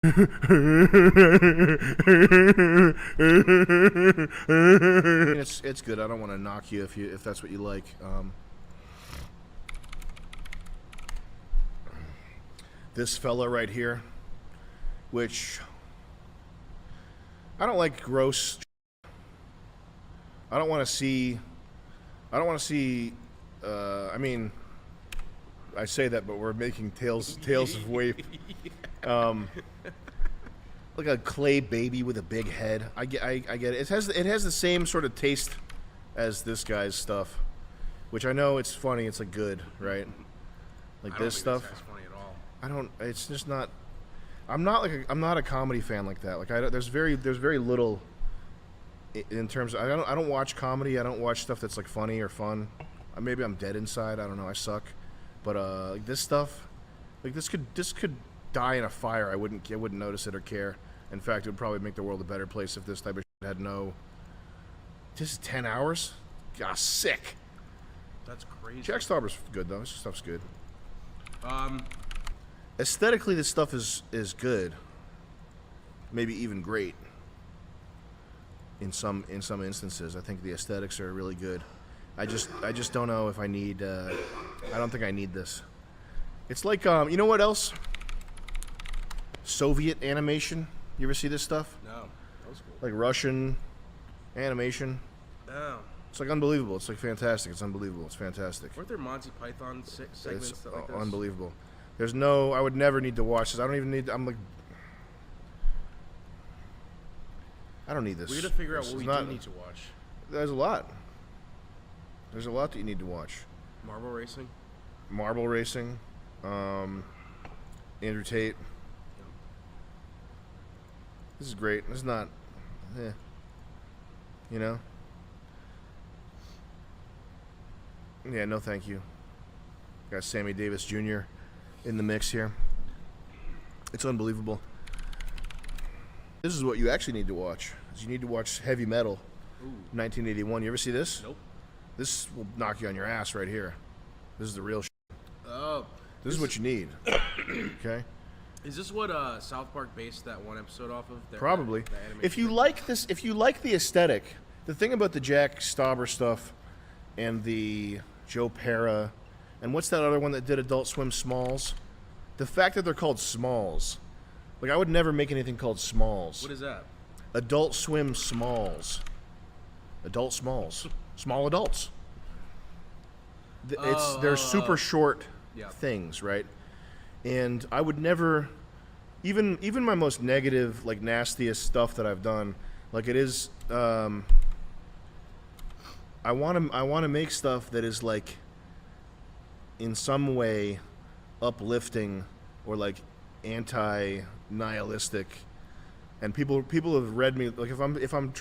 It's good. I don't want to knock you if that's what you like. This fella right here, which I don't like gross. I don't want to see. I mean, I say that, but we're making tales of waif. Like a clay baby with a big head. I get it. It has the same sort of taste as this guy's stuff, which I know it's funny. It's like good, right? Like this stuff. This funny at all. I don't. It's just not. I'm not a comedy fan like that. Like there's very little in terms of, I don't watch comedy. I don't watch stuff that's like funny or fun. Maybe I'm dead inside. I don't know. I suck. But like this stuff, like this could die in a fire. I wouldn't notice it or care. In fact, it would probably make the world a better place if this type of shit had no. Just 10 hours? God, sick. That's crazy. Jack Stauber's good though. This stuff's good. Aesthetically, this stuff is good. Maybe even great. In some instances, I think the aesthetics are really good. I just don't know if I need. I don't think I need this. It's like you know what else? Soviet animation. You ever see this stuff? no. That was cool. Like Russian animation. No. It's like unbelievable. It's like fantastic. It's unbelievable. It's fantastic. Weren't there Monty Python segments It's that like this? unbelievable. There's no. I would never need to watch this. I don't even need. I'm like. I don't need this. We gotta figure out what we do need to watch. There's a lot. There's a lot that you need to watch. Marble racing. Marble racing. Andrew Tate. This is great. This is not. You know. Yeah. No, thank you. Got Sammy Davis Jr. in the mix here. It's unbelievable. This is what you actually need to watch. You need to watch Heavy Metal. Ooh. 1981. You ever see this? Nope. This will knock you on your ass right here. This is the real shit. Oh. This is what you need. Okay? Is this what South Park based that one episode off of? Probably. The If you like this, if you like the aesthetic, the thing about the Jack Stauber stuff and the Joe Pera, and what's that other one that did Adult Swim Smalls? The fact that they're called Smalls. Like, I would never make anything called Smalls. What is that? Adult Swim Smalls. Adult Smalls. Small adults. They're super short things, right? And I would never, even my most negative, like nastiest stuff that I've done, like it is. I want to make stuff that is like, in some way, uplifting or like anti-nihilistic. And people have read me, like if I'm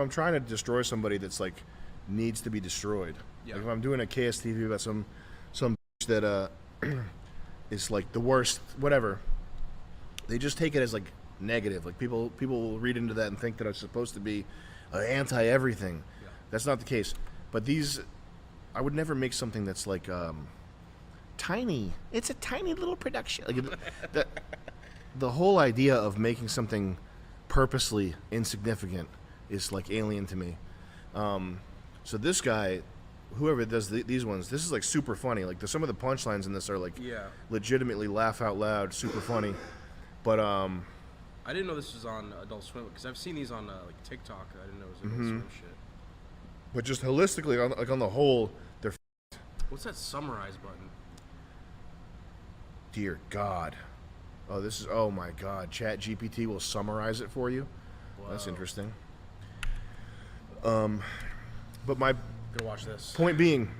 trying to destroy somebody that's like needs to be destroyed. Yeah. Like if I'm doing a KSTV about some bitch that is like the worst, whatever. They just take it as like negative. Like people will read into that and think that it's supposed to be anti everything. Yeah. That's not the case. But these, I would never make something that's like tiny. It's a tiny little production. Like the whole idea of making something purposely insignificant is like alien to me. So this guy, whoever does these ones, this is like super funny. Like some of the punchlines in this are like legitimately laugh out loud, super funny. But I didn't know this was on Adult Swim because I've seen these on like TikTok. I didn't know it was Adult Swim shit. But just holistically, on the whole, they're. What's that summarize button? Dear God. Oh, this is, oh my God. Chat GPT will summarize it for you. Whoa. That's interesting. But my Gonna watch this. point being,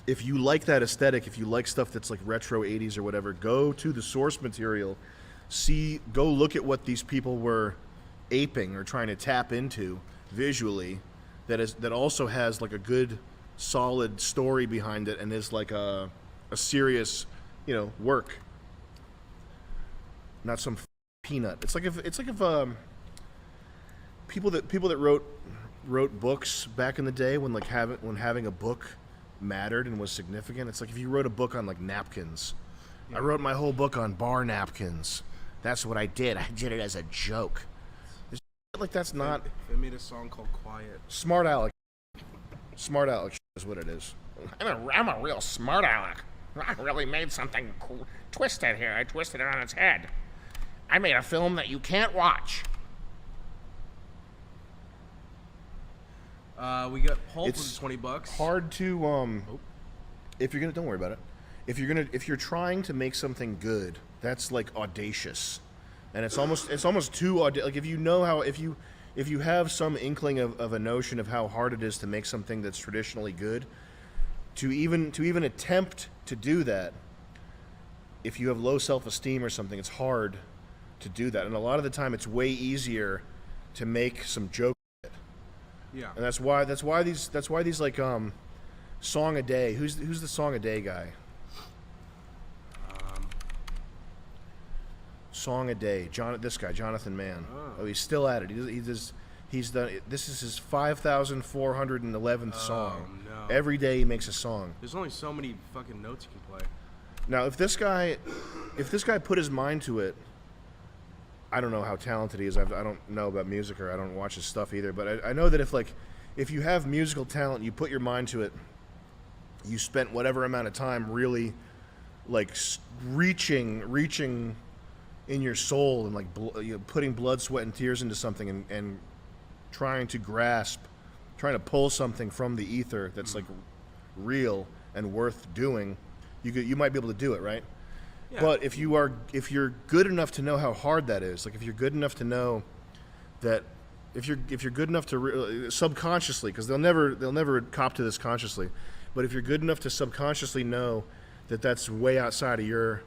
if you like that aesthetic, if you like stuff that's like retro 80s or whatever, go to the source material, go look at what these people were aping or trying to tap into visually that also has like a good solid story behind it and is like a serious, work. Not some peanut. It's like if people that wrote books back in the day when having a book mattered and was significant. It's like if you wrote a book on like napkins. I wrote my whole book on bar napkins. That's what I did. I did it as a joke. This shit like that's not They made a song called Quiet. smart aleck. Smart aleck is what it is. I'm a real smart aleck. I really made something cool. Twisted here. I twisted it on its head. I made a film that you can't watch. We got Pulp It's for $20. hard to if you're gonna, don't worry about it. If you're trying to make something good, that's like audacious, and it's almost too like if you have some inkling of a notion of how hard it is to make something that's traditionally good, to even attempt to do that, if you have low self-esteem or something, it's hard to do that, and a lot of the time it's way easier to make some joke. Yeah. And that's why these like song a day. Who's the song a day guy? Song a day. This guy, Jonathan Mann. Oh, he's still at it. He's done. This is his 5,411th song. No. Every day he makes a song. There's only so many fucking notes you can play. Now, if this guy put his mind to it, I don't know how talented he is. I don't know about music, or I don't watch his stuff either. But I know that if you have musical talent, you put your mind to it, you spent whatever amount of time really like reaching in your soul and like putting blood, sweat, and tears into something and trying to pull something from the ether that's like real and worth doing. You might be able to do it, right? Yeah. But if you're good enough to know how hard that is, like if you're good enough to know that if you're good enough to subconsciously, because they'll never cop to this consciously, but if you're good enough to subconsciously know that that's way outside of your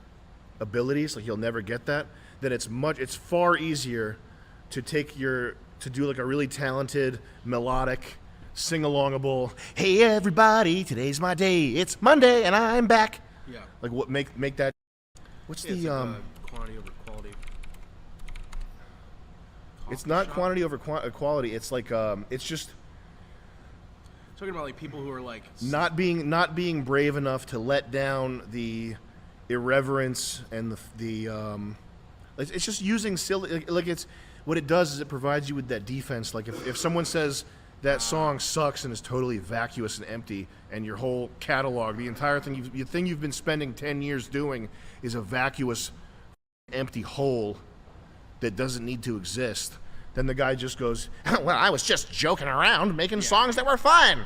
abilities, like you'll never get that, then it's far easier to do like a really talented melodic sing-alongable, hey everybody, today's my day, it's Monday and I'm back. Yeah. Like what make that. What's It's the like, quantity over quality. It's not quantity over quality. It's like it's just Talking about like people who are like not being brave enough to let down the irreverence and it's just using silly like it's what it does is it provides you with that defense. Like if someone says that song sucks and is totally vacuous and empty, and your whole catalog, the entire thing you've been spending 10 years doing is a vacuous, empty hole that doesn't need to exist, then the guy just goes, well, I was just joking around making songs that were fun.